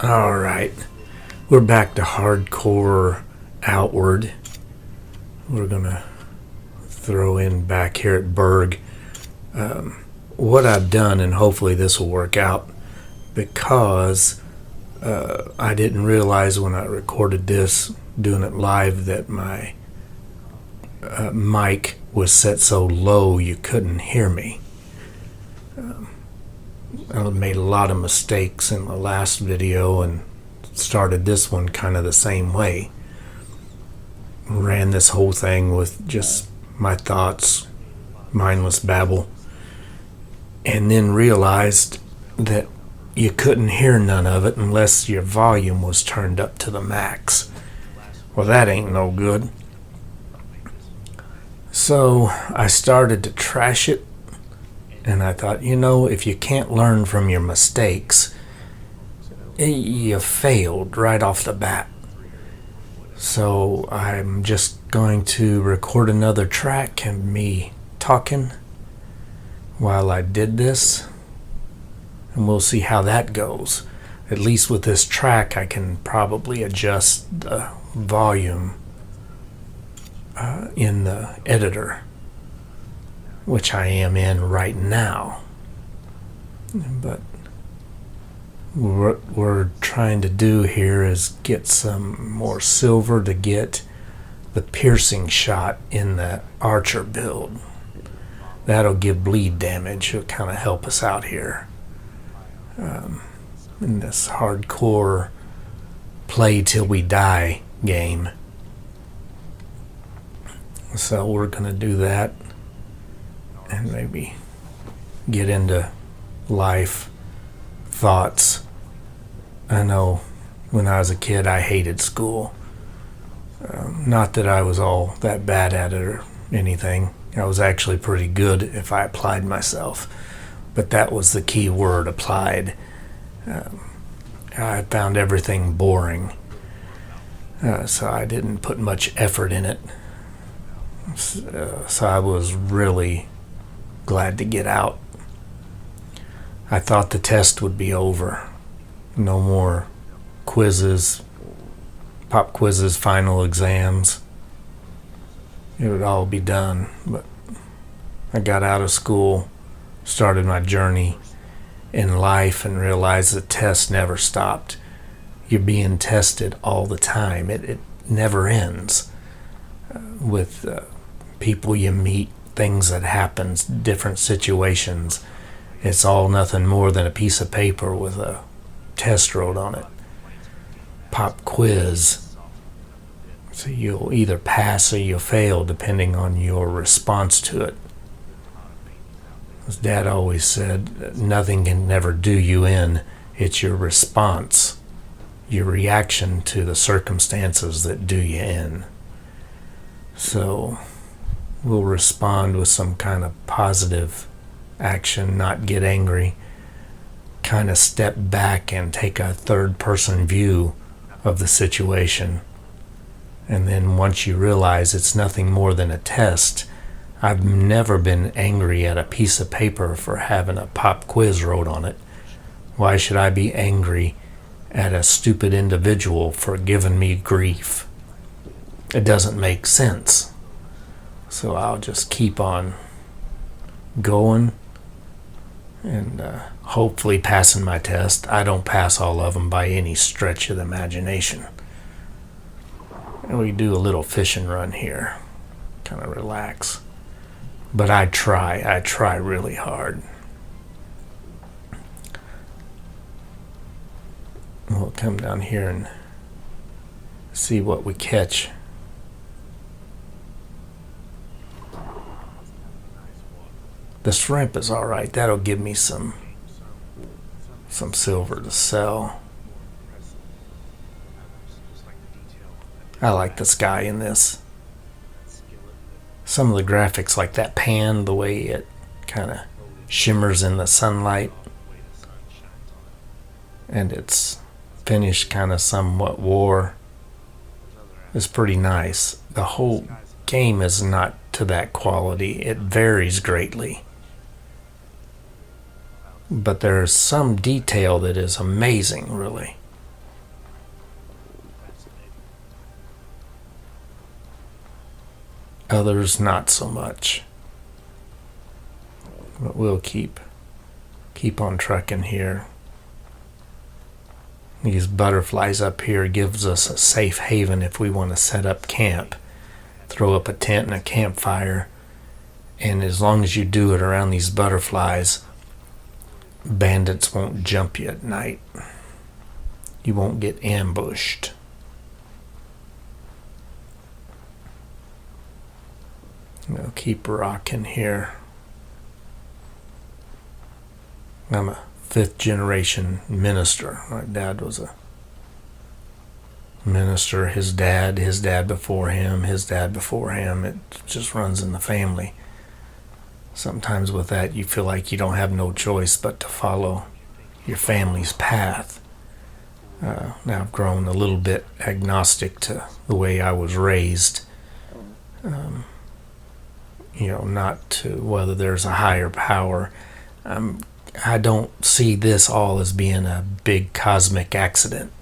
Alright, we're back to hardcore outward. We're gonna throw in back here at Berg what I've done, and hopefully this will work out, because I didn't realize when I recorded this, doing it live, that my mic was set so low you couldn't hear me. I made a lot of mistakes in the last video and started this one kind of the same way. Ran this whole thing with just my thoughts, mindless babble, and then realized that you couldn't hear none of it unless your volume was turned up to the max. Well, that ain't no good. So I started to trash it, and I thought, if you can't learn from your mistakes, you failed right off the bat. So I'm just going to record another track and me talking while I did this, and we'll see how that goes. At least with this track I can probably adjust the volume in the editor, which I am in right now. But what we're trying to do here is get some more silver to get the piercing shot in the archer build. That'll give bleed damage. It'll kind of help us out here in this hardcore play till we die game. So we're gonna do that and maybe get into life thoughts. I know when I was a kid I hated school. Not that I was all that bad at it or anything. I was actually pretty good if I applied myself, but that was the key word, applied. I found everything boring, so I didn't put much effort in it. So I was really glad to get out. I thought the test would be over. No more quizzes, pop quizzes, final exams. It would all be done. But I got out of school, started my journey in life, and realized the test never stopped. You're being tested all the time. It never ends. With people you meet, things that happen, different situations. It's all nothing more than a piece of paper with a test wrote on it. Pop quiz. So you'll either pass or you'll fail depending on your response to it. As Dad always said, nothing can never do you in. It's your response, your reaction to the circumstances that do you in. So we'll respond with some kind of positive action, not get angry, kind of step back and take a third person view of the situation. And then once you realize it's nothing more than a test, I've never been angry at a piece of paper for having a pop quiz wrote on it. Why should I be angry at a stupid individual for giving me grief? It doesn't make sense. So I'll just keep on going and hopefully passing my test. I don't pass all of them by any stretch of the imagination. And we do a little fishing run here, kind of relax. But I try really hard. We'll come down here and see what we catch. The shrimp is alright. That'll give me some silver to sell. I like the sky in this. Some of the graphics, like that pan, the way it kind of shimmers in the sunlight, and it's finished kind of somewhat war, is pretty nice. The whole game is not to that quality. It varies greatly. But there's some detail that is amazing, really. others not so much. But we'll keep on trucking here. These butterflies up here gives us a safe haven if we want to set up camp, throw up a tent and a campfire, and as long as you do it around these butterflies, bandits won't jump you at night. You won't get ambushed. We'll keep rocking here. I'm a 5th generation minister. My dad was a minister. His dad before him, his dad before him. It just runs in the family. Sometimes with that you feel like you don't have no choice but to follow your family's path. Now I've grown a little bit agnostic to the way I was raised. Not to whether there's a higher power. I don't see this all as being a big cosmic accident.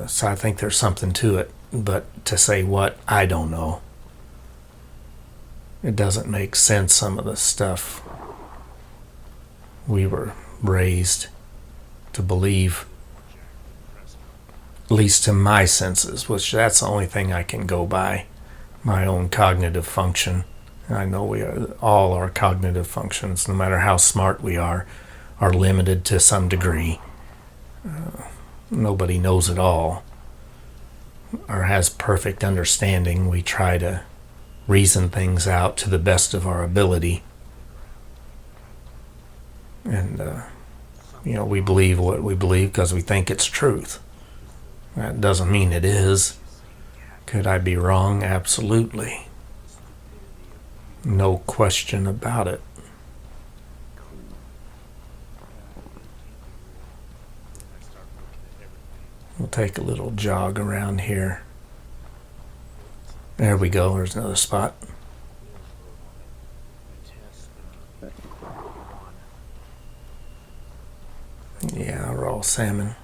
So I think there's something to it. But to say what, I don't know. It doesn't make sense, some of the stuff we were raised to believe, at least to my senses, which that's the only thing I can go by, my own cognitive function. I know all our cognitive functions, no matter how smart we are limited to some degree. Nobody knows it all or has perfect understanding. We try to reason things out to the best of our ability. And, we believe what we believe because we think it's truth. That doesn't mean it is. Could I be wrong? Absolutely. No question about it. We'll take a little jog around here. There we go. There's another spot. Yeah, raw salmon.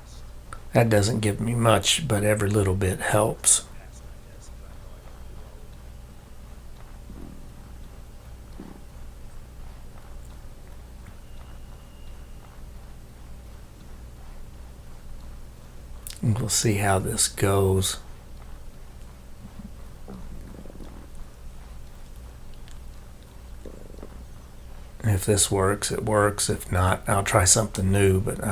That doesn't give me much, but every little bit helps. And we'll see how this goes. If this works, it works. If not, I'll try something new. But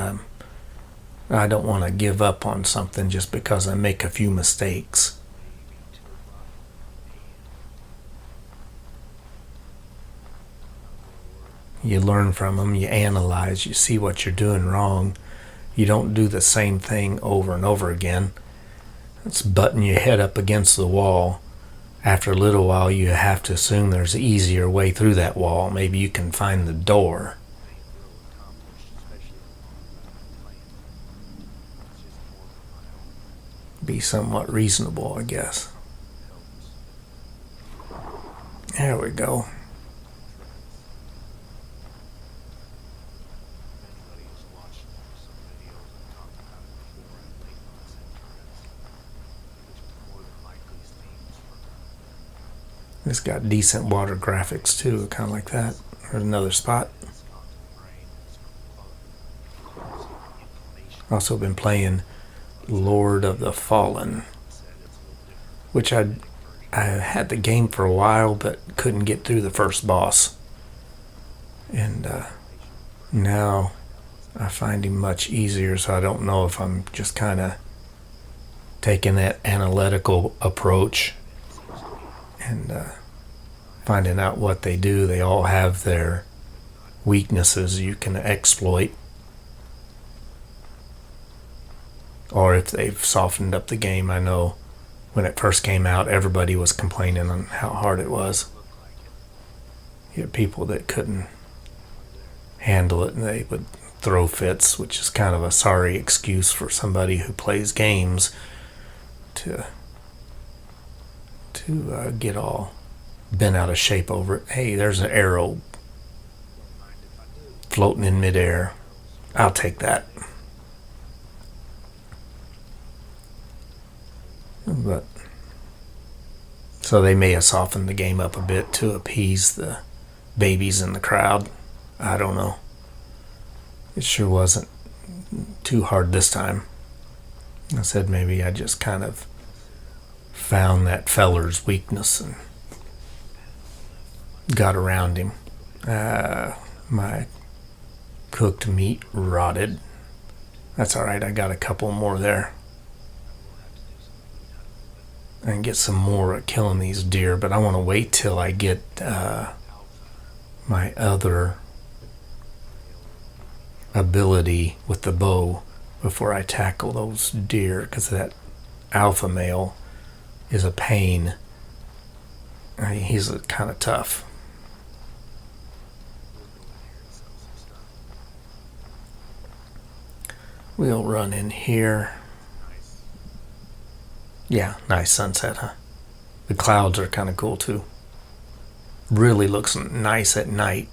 I don't want to give up on something just because I make a few mistakes. You learn from them, you analyze, you see what you're doing wrong. You don't do the same thing over and over again. It's butting your head up against the wall. After a little while, you have to assume there's an easier way through that wall. Maybe you can find the door. Be somewhat reasonable, I guess. There we go. It's got decent water graphics too, kind of like that. There's another spot. Also been playing Lord of the Fallen, which I had the game for a while but couldn't get through the first boss. And now I find him much easier, so I don't know if I'm just kind of taking that analytical approach and finding out what they do. They all have their weaknesses you can exploit, or if they've softened up the game. I know when it first came out, everybody was complaining on how hard it was. You had people that couldn't handle it and they would throw fits, which is kind of a sorry excuse for somebody who plays games to get all bent out of shape over it. Hey, there's an arrow floating in midair. I'll take that. But So they may have softened the game up a bit to appease the babies in the crowd. I don't know. It sure wasn't too hard this time. I said maybe I just kind of found that feller's weakness and got around him. My cooked meat rotted. That's alright, I got a couple more there. I can get some more at killing these deer, but I want to wait till I get my other ability with the bow before I tackle those deer, because that alpha male is a pain. I mean, he's kind of tough. We'll run in here. Yeah, nice sunset, huh? The clouds are kind of cool too. Really looks nice at night.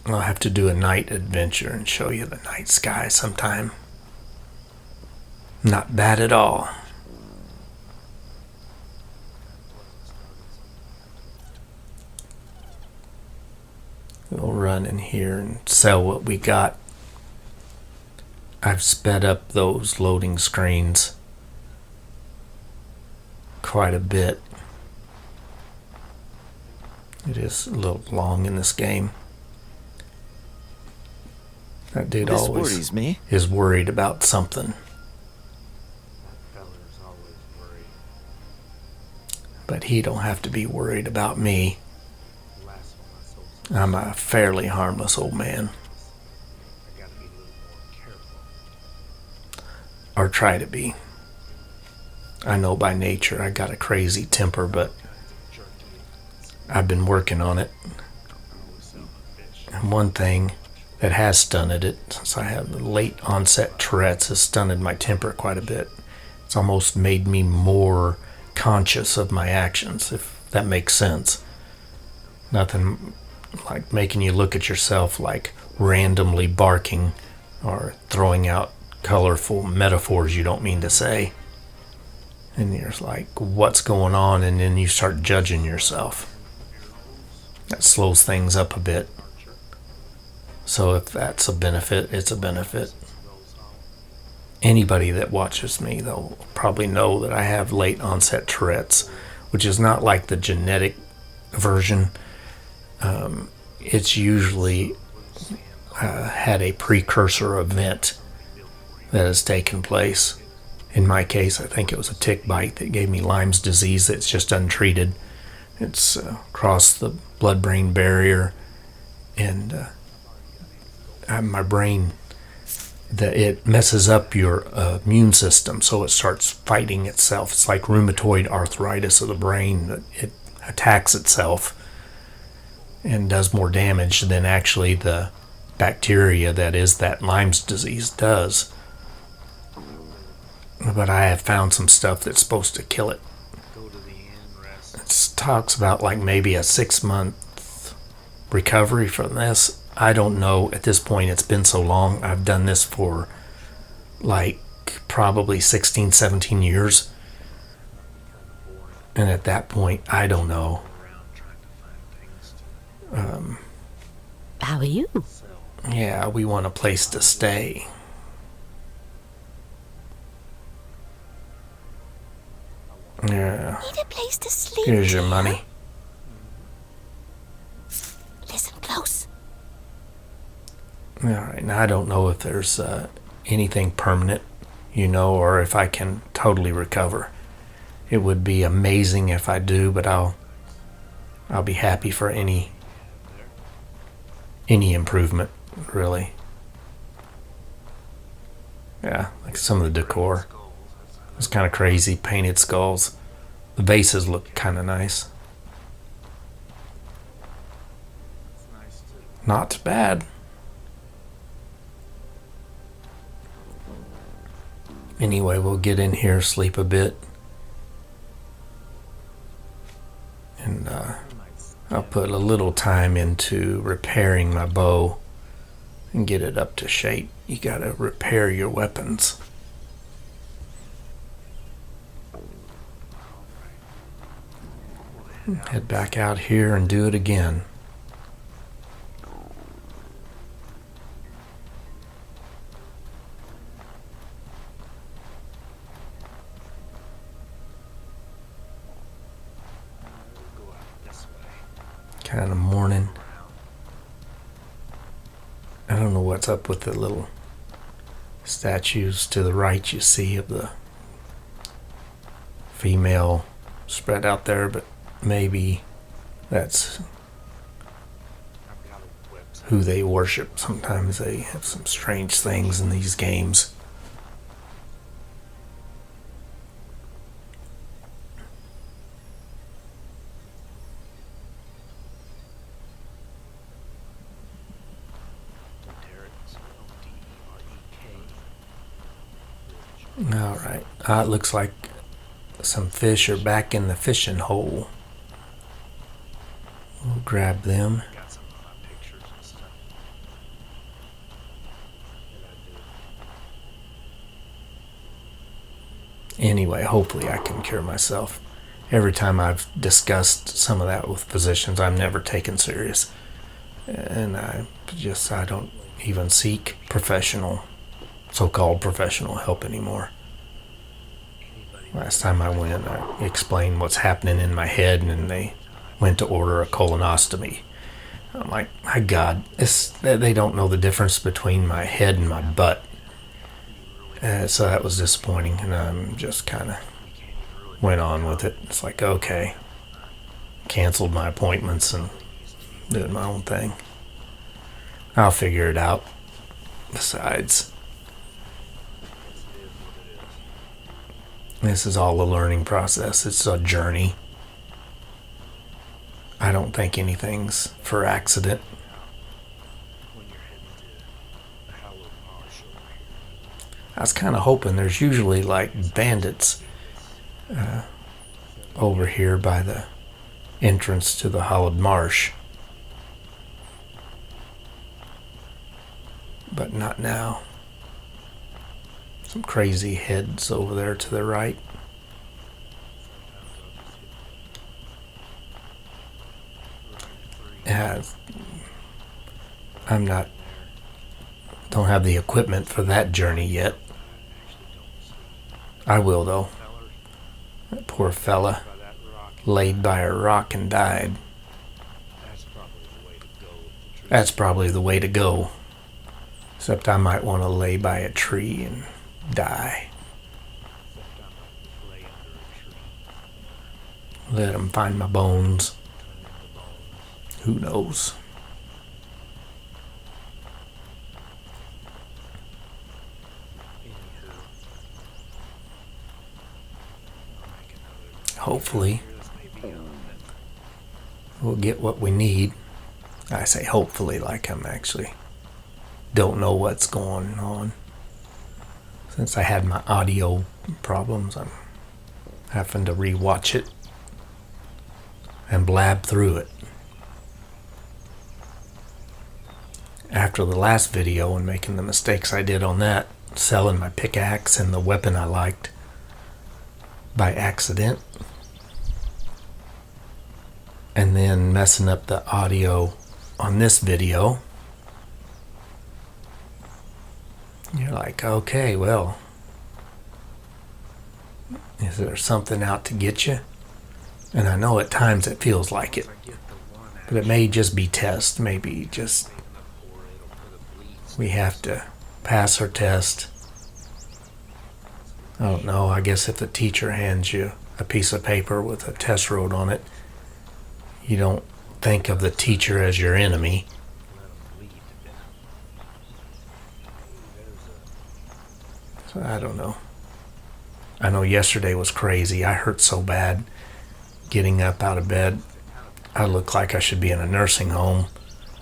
I'll have to do a night adventure and show you the night sky sometime. Not bad at all. We'll run in here and sell what we got. I've sped up those loading screens quite a bit. It is a little long in this game. That dude This always worries me. is worried about something. But he don't have to be worried about me. I'm a fairly harmless old man. Or try to be. I know by nature I got a crazy temper, but I've been working on it. And one thing that has stunted it, since I have late onset Tourette's, has stunted my temper quite a bit. It's almost made me more conscious of my actions, if that makes sense. Nothing like making you look at yourself like randomly barking or throwing out colorful metaphors you don't mean to say. And you're like, what's going on? And then you start judging yourself. That slows things up a bit. So if that's a benefit, it's a benefit. Anybody that watches me, though, probably know that I have late onset Tourette's, which is not like the genetic version. It's usually had a precursor event that has taken place. In my case, I think it was a tick bite that gave me Lyme's disease that's just untreated. It's crossed the blood-brain barrier, and my brain, it messes up your immune system, so it starts fighting itself. It's like rheumatoid arthritis of the brain. It attacks itself and does more damage than actually the bacteria that is that Lyme's disease does. But I have found some stuff that's supposed to kill it. It talks about like maybe a 6-month recovery from this. I don't know. At this point, it's been so long. I've done this for like probably 16, 17 years. And at that point, I don't know. How are you? Yeah, we want a place to stay. Yeah. Need a place to sleep. Here's your dear? money. Listen close. All right. Now, I don't know if there's anything permanent, or if I can totally recover. It would be amazing if I do, but I'll be happy for any improvement, really. Yeah, like some of the decor. It's kind of crazy, painted skulls. The vases look kind of nice. Not bad. Anyway, we'll get in here, sleep a bit. And I'll put a little time into repairing my bow and get it up to shape. You gotta repair your weapons. Head back out here and do it again. Kind of morning. I don't know what's up with the little statues to the right you see of the female spread out there, but maybe that's who they worship. Sometimes they have some strange things in these games. Alright, it looks like some fish are back in the fishing hole. We'll grab them. Anyway, hopefully I can cure myself. Every time I've discussed some of that with physicians, I'm never taken serious. And I don't even seek so-called professional help anymore. Last time I went, I explained what's happening in my head, and they went to order a colonoscopy. I'm like, my God, they don't know the difference between my head and my butt. So that was disappointing, and I'm just kind of went on with it. It's like, okay, canceled my appointments and did my own thing. I'll figure it out. Besides, this is all a learning process. It's a journey. I don't think anything's for accident. I was kind of hoping there's usually like bandits over here by the entrance to the hollowed marsh. But not now. Some crazy heads over there to the right. Yeah, don't have the equipment for that journey yet. I will though. That poor fella laid by a rock and died. That's probably the way to go. Except I might want to lay by a tree and die. Let them find my bones. Who knows? Hopefully, we'll get what we need. I say hopefully like I'm actually don't know what's going on. Since I had my audio problems, I'm having to re-watch it and blab through it. After the last video and making the mistakes I did on that, selling my pickaxe and the weapon I liked by accident, and then messing up the audio on this video, you're like, okay, well, is there something out to get you? And I know at times it feels like it, but it may just be test. Maybe just we have to pass our test. I don't know. I guess if the teacher hands you a piece of paper with a test wrote on it, you don't think of the teacher as your enemy. So I don't know. I know yesterday was crazy. I hurt so bad getting up out of bed. I look like I should be in a nursing home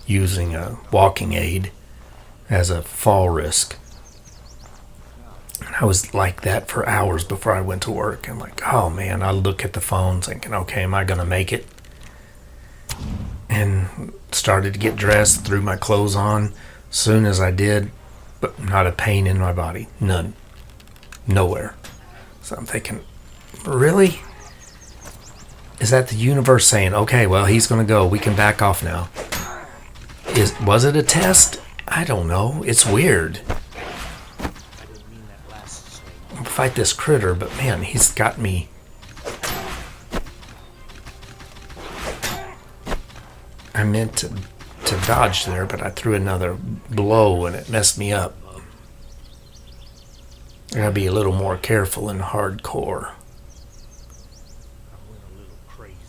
using a walking aid as a fall risk. I was like that for hours before I went to work. I'm like, oh man, I look at the phone thinking, okay, am I going to make it? And started to get dressed, threw my clothes on. Soon as I did, but not a pain in my body. None. Nowhere. So I'm thinking, really? Is that the universe saying, okay, well, he's going to go. We can back off now? Was it a test? I don't know. It's weird. I'll fight this critter, but man, he's got me. I meant to dodge there, but I threw another blow and it messed me up. I gotta be a little more careful and hardcore.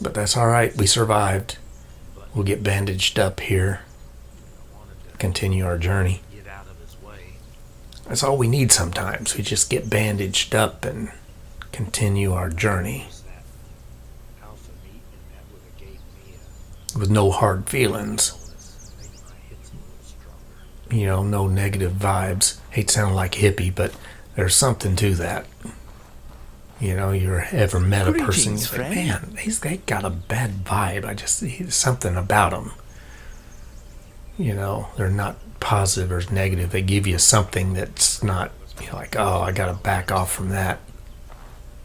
But that's alright, we survived. We'll get bandaged up here. Continue our journey. That's all we need sometimes. We just get bandaged up and continue our journey. With no hard feelings. You know, no negative vibes. Hate to sound like hippie, but there's something to that. You know, you're ever met a person, you think, man, they got a bad vibe. There's something about them. You know, they're not positive or negative. They give you something that's not, you know, like, oh, I got to back off from that.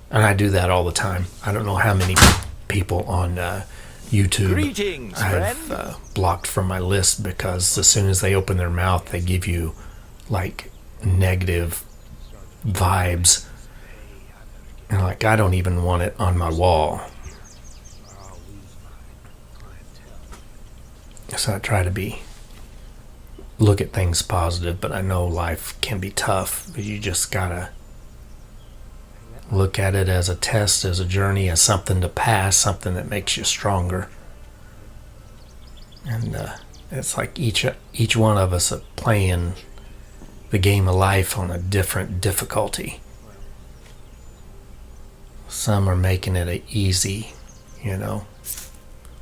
And I do that all the time. I don't know how many people on YouTube I've blocked from my list because as soon as they open their mouth, they give you like negative vibes. And like, I don't even want it on my wall. So I try to look at things positive, but I know life can be tough. But you just gotta look at it as a test, as a journey, as something to pass, something that makes you stronger. And it's like each one of us are playing the game of life on a different difficulty. Some are making it easy, you know.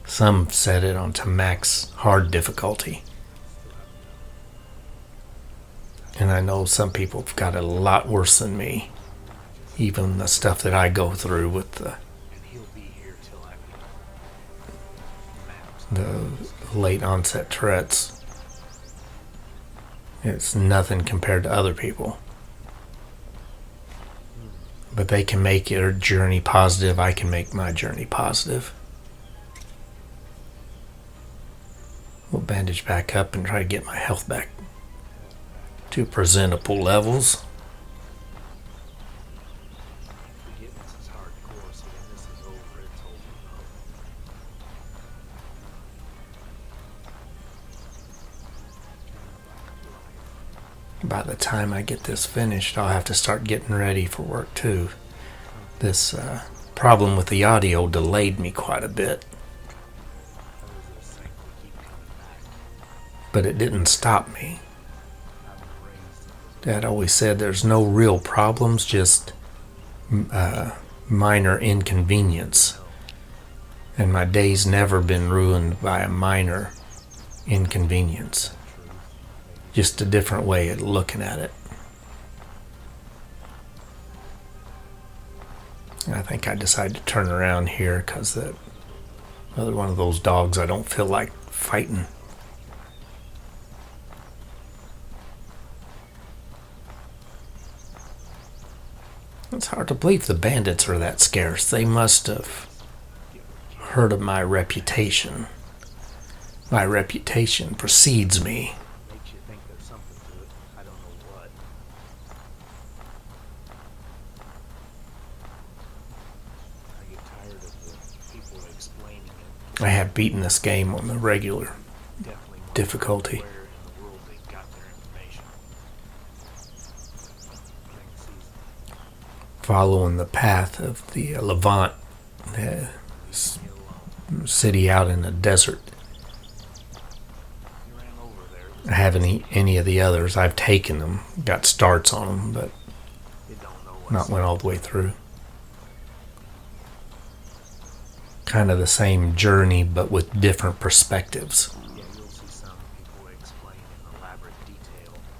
Some set it onto max hard difficulty. And I know some people have got it a lot worse than me. Even the stuff that I go through with the late onset Tourette's. It's nothing compared to other people. But they can make their journey positive. I can make my journey positive. We'll bandage back up and try to get my health back to presentable levels. By the time I get this finished, I'll have to start getting ready for work too. This problem with the audio delayed me quite a bit. But it didn't stop me. Dad always said there's no real problems, just minor inconvenience. And my day's never been ruined by a minor inconvenience. Just a different way of looking at it. I think I decided to turn around here because another one of those dogs I don't feel like fighting. It's hard to believe the bandits are that scarce. They must have heard of my reputation. My reputation precedes me. I have beaten this game on the regular difficulty. Following the path of the Levant city out in the desert. I haven't any of the others. I've taken them, got starts on them, but not went all the way through. Kind of the same journey, but with different perspectives.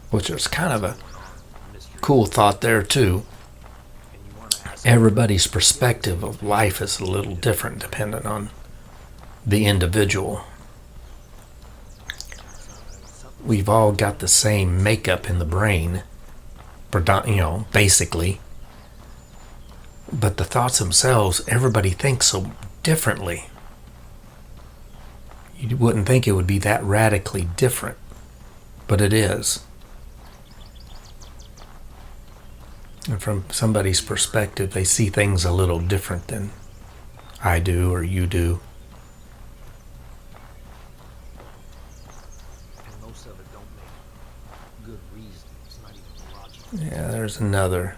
Which is kind of a cool thought there too. Everybody's perspective of life is a little different depending on the individual. We've all got the same makeup in the brain, basically. But the thoughts themselves, everybody thinks so differently. You wouldn't think it would be that radically different, but it is. And from somebody's perspective, they see things a little different than I do or you do. And most of it don't make good reason. It's not even logical. Yeah, there's another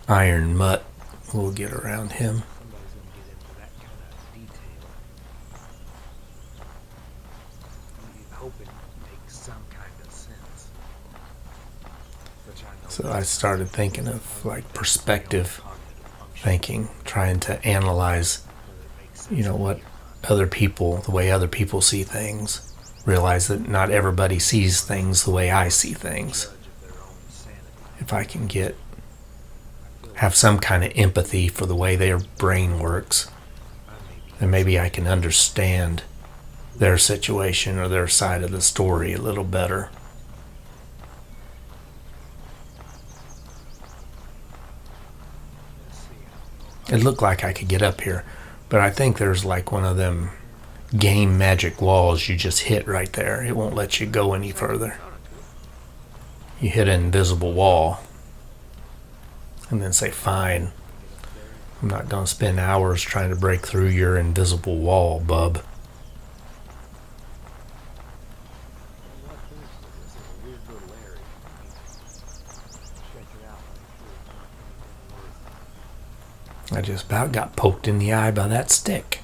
iron mutt. We'll get around him. Somebody's gonna get into that kind of detail. You hope it makes some kind of sense. Which I know So I started thinking of like perspective thinking, trying to analyze, what other people, the way other people see things, realize that not everybody sees things the way I see things. If I can have some kind of empathy for the way their brain works, then maybe I can understand their situation or their side of the story a little better. It looked like I could get up here, but I think there's like one of them game magic walls you just hit right there. It won't let you go any further. You hit an invisible wall and then say, fine, I'm not going to spend hours trying to break through your invisible wall, bub. I just about got poked in the eye by that stick.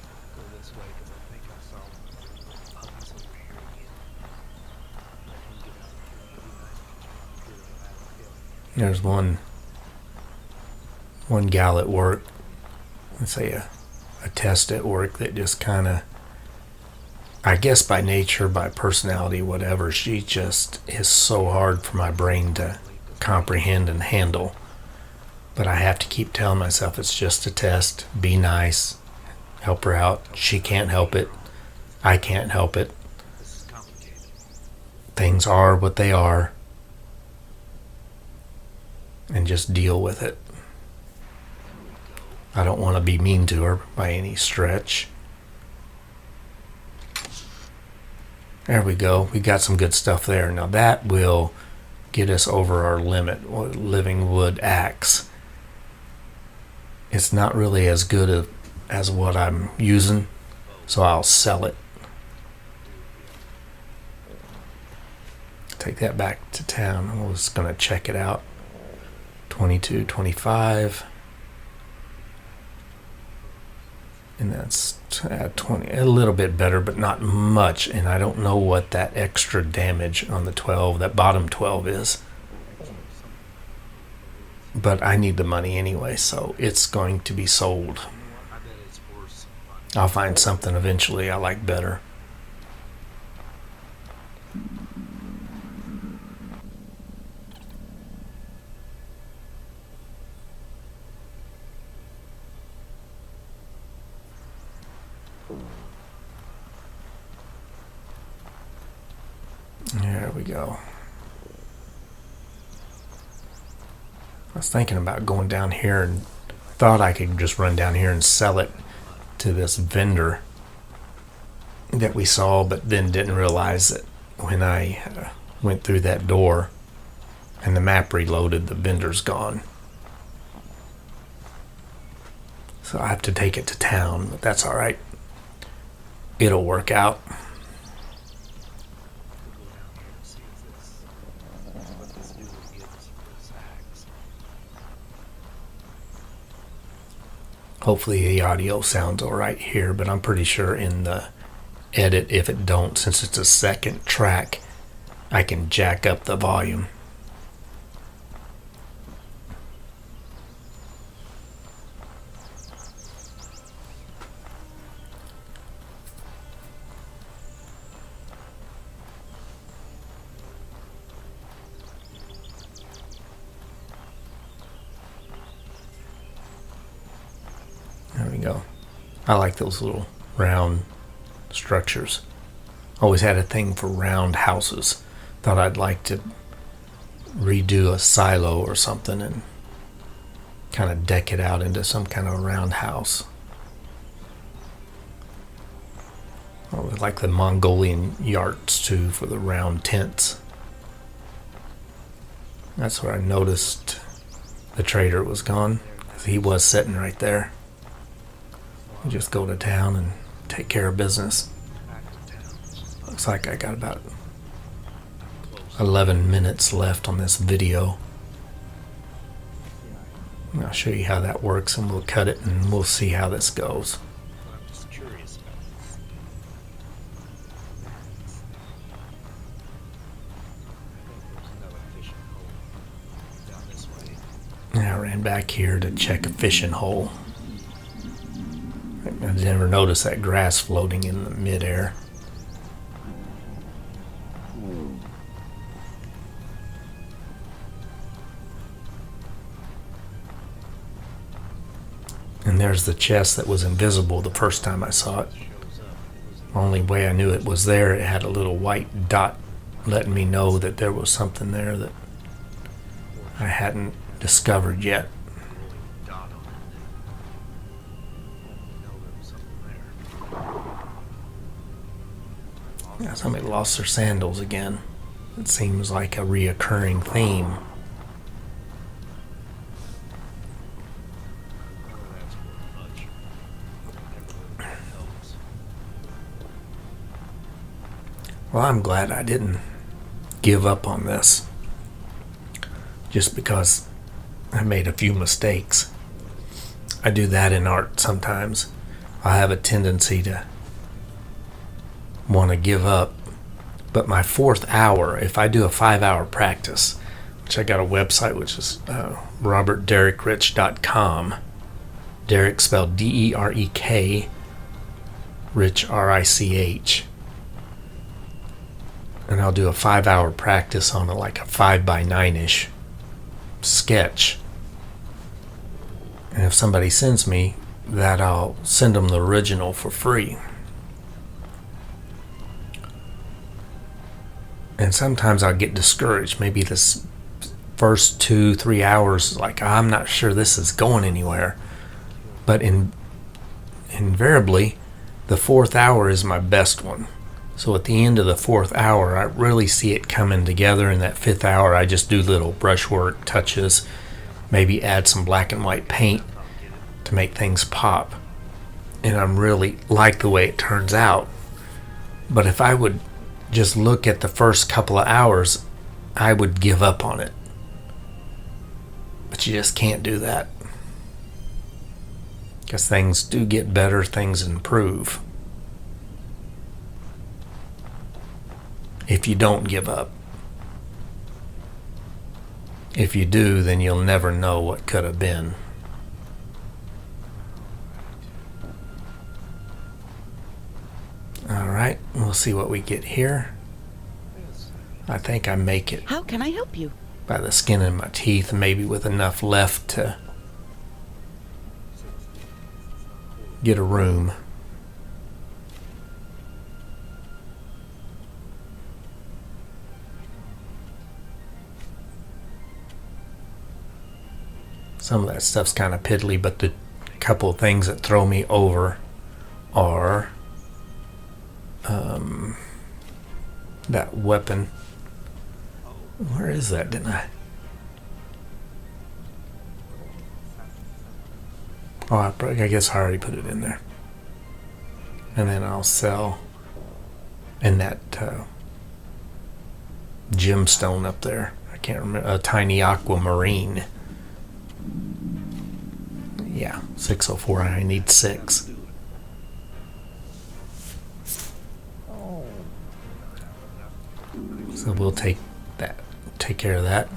There's one gal at work, let's say a test at work that just kind of, I guess by nature, by personality, whatever, she just is so hard for my brain to comprehend and handle. But I have to keep telling myself it's just a test, be nice, help her out. She can't help it. I can't help it. Things are what they are. And just deal with it. I don't want to be mean to her by any stretch. There we go. We got some good stuff there. Now that will get us over our limit. Living wood axe. It's not really as good as what I'm using, so I'll sell it. Take that back to town. I was going to check it out. 22, 25. And that's 20, a little bit better, but not much. And I don't know what that extra damage on the 12, that bottom 12 is. But I need the money anyway, so it's going to be sold. I'll find something eventually I like better. There we go. I was thinking about going down here and thought I could just run down here and sell it to this vendor that we saw, but then didn't realize that when I went through that door and the map reloaded, the vendor's gone. So I have to take it to town, but that's all right. It'll work out. Hopefully the audio sounds all right here, but I'm pretty sure in the edit, if it don't, since it's a second track, I can jack up the volume. There we go. I like those little round structures. Always had a thing for round houses. Thought I'd like to redo a silo or something and kind of deck it out into some kind of round house. like the Mongolian yards too for the round tents. That's where I noticed the trader was gone. He was sitting right there. You just go to town and take care of business. Looks like I got about 11 minutes left on this video. I'll show you how that works and we'll cut it and we'll see how this goes. I'm just curious about this. I think there's another fishing hole down this way. I ran back here to check a fishing hole. I never noticed that grass floating in the midair. And there's the chest that was invisible the first time I saw it. The only way I knew it was there, it had a little white dot letting me know that there was something there that I hadn't discovered yet. Dot on it. I know there was something there. Yeah, somebody lost their sandals again. It seems like a reoccurring theme. Whether that's worth much. Never really knows. Well, I'm glad I didn't give up on this. Just because I made a few mistakes. I do that in art sometimes. I have a tendency to want to give up. But my fourth hour, if I do a 5-hour practice, which I got a website, which is robertderekrich.com. Derek spelled D-E-R-E-K, Rich, R-I-C-H. And I'll do a 5-hour practice on like a 5x9-ish sketch. And if somebody sends me that, I'll send them the original for free. And sometimes I'll get discouraged. Maybe this first 2-3 hours, like I'm not sure this is going anywhere. But invariably, the fourth hour is my best one. So at the end of the fourth hour, I really see it coming together. In that fifth hour, I just do little brushwork touches, maybe add some black and white paint to make things pop. And I'm really like the way it turns out. But if I would just look at the first couple of hours, I would give up on it. But you just can't do that. Because things do get better, things improve. If you don't give up. If you do, then you'll never know what could have been. Alright, we'll see what we get here. I think I make it How can I help you? by the skin of my teeth, maybe with enough left to get a room. Some of that stuff's kind of piddly, but the couple of things that throw me over are that weapon. Where is that? Didn't I? Oh, I guess I already put it in there. And then I'll sell in that gemstone up there. I can't remember. A tiny aquamarine. Yeah, 604. I need 6. So we'll take care of that.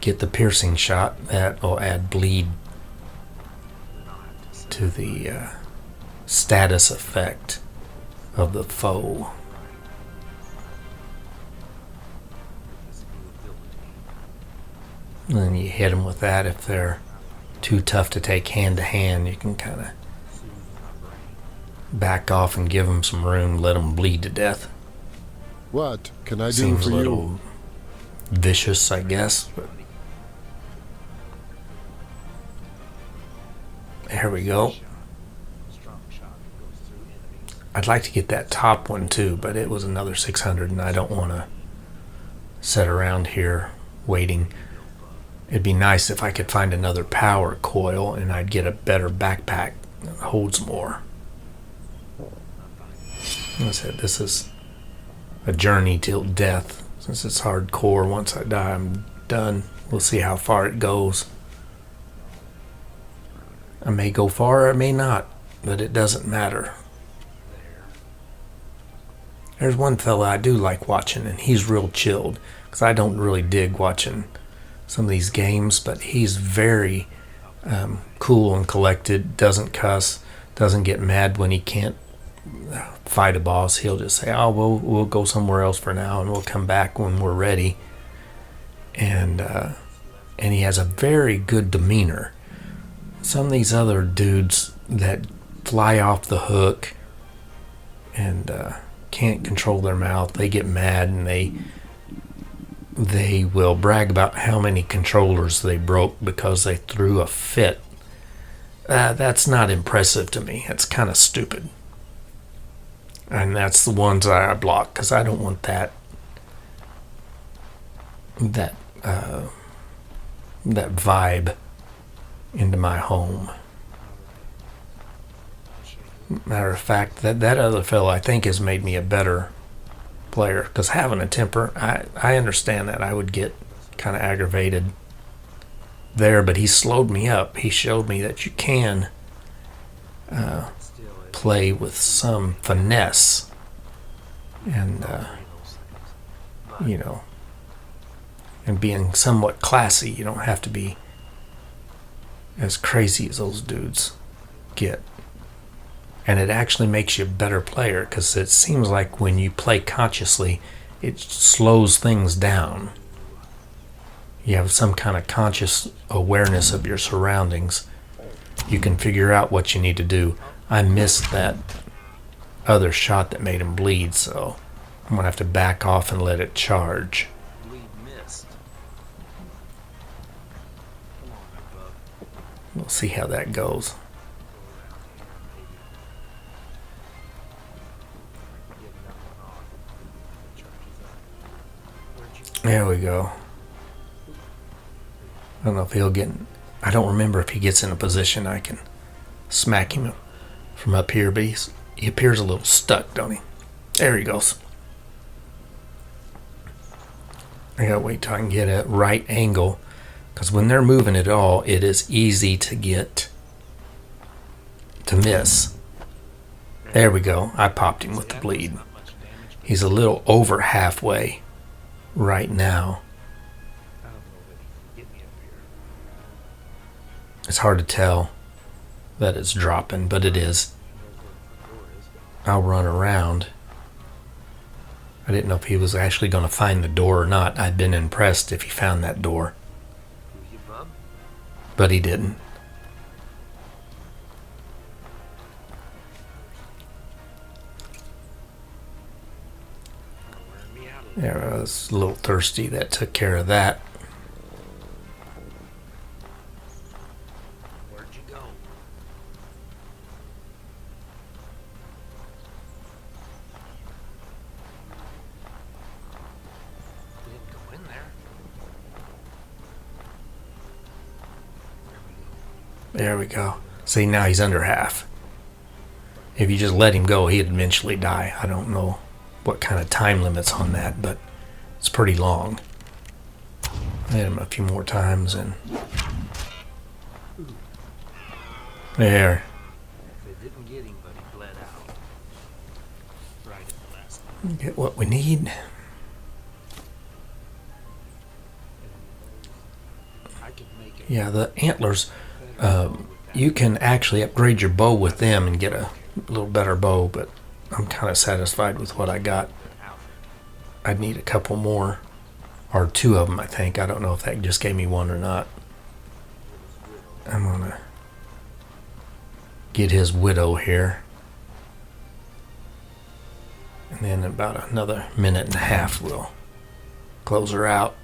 Get the piercing shot. That will add bleed to the status effect of the foe. And then you hit them with that. If they're too tough to take hand to hand, you can kind of back off and give them some room, let them bleed to death. What can I do Seems for a you? little vicious, I guess. But here we go. Strong shot. I'd like to get that top one too, but it was another 600, and I don't want to sit around here waiting. It'd be nice if I could find another power coil and I'd get a better backpack that holds more. Like I said, this is a journey till death. Since it's hardcore, once I die, I'm done. We'll see how far it goes. I may go far, I may not, but it doesn't matter. There's one fella I do like watching, and he's real chilled, because I don't really dig watching some of these games, but he's very cool and collected, doesn't cuss, doesn't get mad when he can't fight a boss. He'll just say, oh, we'll go somewhere else for now, and we'll come back when we're ready. And he has a very good demeanor. Some of these other dudes that fly off the hook and can't control their mouth, they get mad, and they will brag about how many controllers they broke because they threw a fit. That's not impressive to me. That's kind of stupid. And that's the ones I block, because I don't want that vibe into my home. Matter of fact, that other fellow, I think, has made me a better player, because having a temper, I understand that I would get kind of aggravated there, but he slowed me up. He showed me that you can play with some finesse, and and being somewhat classy. You don't have to be as crazy as those dudes get. And it actually makes you a better player, because it seems like when you play consciously, it slows things down. You have some kind of conscious awareness of your surroundings. You can figure out what you need to do. I missed that other shot that made him bleed, so I'm going to have to back off and let it charge. We'll see how that goes. There we go. I don't know if he'll get... I don't remember if he gets in a position I can smack him from up here, but he appears a little stuck, don't he? There he goes. I gotta wait till I can get a right angle, because when they're moving at all, it is easy to miss. There we go. I popped him with the bleed. He's a little over halfway right now. It's hard to tell that it's dropping, but it is. I'll run around. I didn't know if he was actually going to find the door or not. I'd been impressed if he found that door. But he didn't. There, I was a little thirsty. That took care of that. Where'd you go? Didn't go in there. There we go. See, now he's under half. If you just let him go, he'd eventually die. I don't know what kind of time limits on that, but it's pretty long. I hit him a few more times, and there. They didn't get him, but he bled out. Right at the last one. Get what we need. I could make it. Yeah, the antlers, you can actually upgrade your bow with them and get a little better bow, but I'm kind of satisfied with what I got. I'd need a couple more, or two of them, I think. I don't know if that just gave me one or not. I'm gonna get his widow here, and then in about another minute and a half we'll close her out.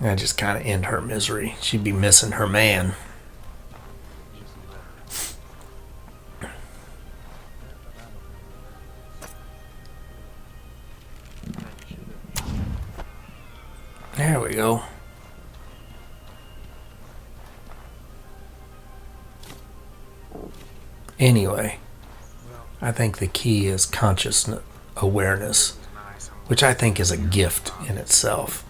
I just kind of end her misery. She'd be missing her man. we go. Anyway, I think the key is conscious awareness, which I think is a gift in itself.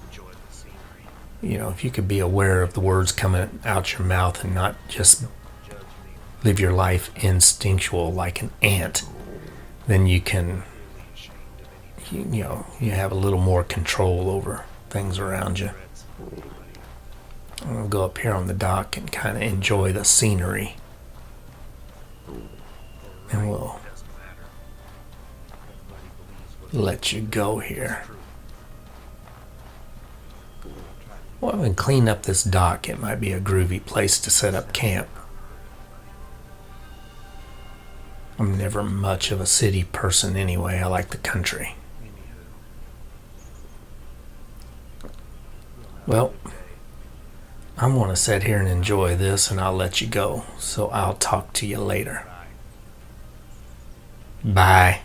You know, if you could be aware of the words coming out your mouth and not just live your life instinctual like an ant, then you can, you know, you have a little more control over things around you. I'm going to go up here on the dock and kind of enjoy the scenery. And we'll let you go here. Well, and clean up this dock. It might be a groovy place to set up camp. I'm never much of a city person anyway. I like the country. Well, I'm going to sit here and enjoy this, and I'll let you go. So I'll talk to you later. Bye.